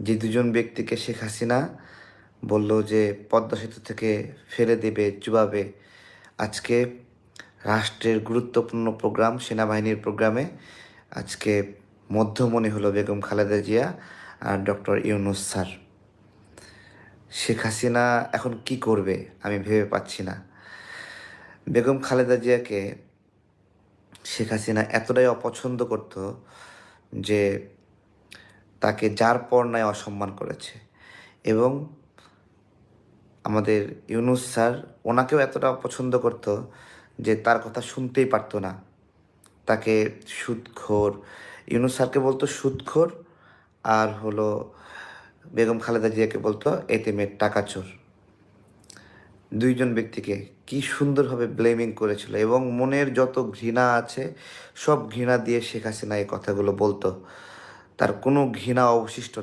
যে দুজন ব্যক্তিকে শেখ হাসিনা বলল যে পদ্মা সেতু থেকে ফেলে দেবে, চুবাবে, আজকে রাষ্ট্রের গুরুত্বপূর্ণ প্রোগ্রাম, সেনাবাহিনীর প্রোগ্রামে আজকে মধ্যমণি হলো বেগম খালেদা জিয়া আর ডক্টর ইউনূস স্যার। শেখ হাসিনা এখন কি করবে আমি ভেবে পাচ্ছি না। বেগম খালেদা জিয়াকে শেখ হাসিনা এতটাই অপছন্দ করত যে তাকে যার পর নাই অসম্মান করেছে। এবং আমাদের ইউনূস স্যার ওনাকেও এতটা অপছন্দ করত যে তার কথা শুনতেই পারতো না। তাকে সুদখোর, ইউনূস স্যারকে বলতো সুদখোর, আর হলো বেগম খালেদা জিয়াকে বলতো এতিমের টাকাচোর। দুইজন ব্যক্তিকে কি সুন্দরভাবে ব্লেমিং করেছিল এবং মনের যত ঘৃণা আছে সব ঘৃণা দিয়ে শেখ হাসিনা এই কথাগুলো বলতো। তার কোনো ঘৃণা অবশিষ্ট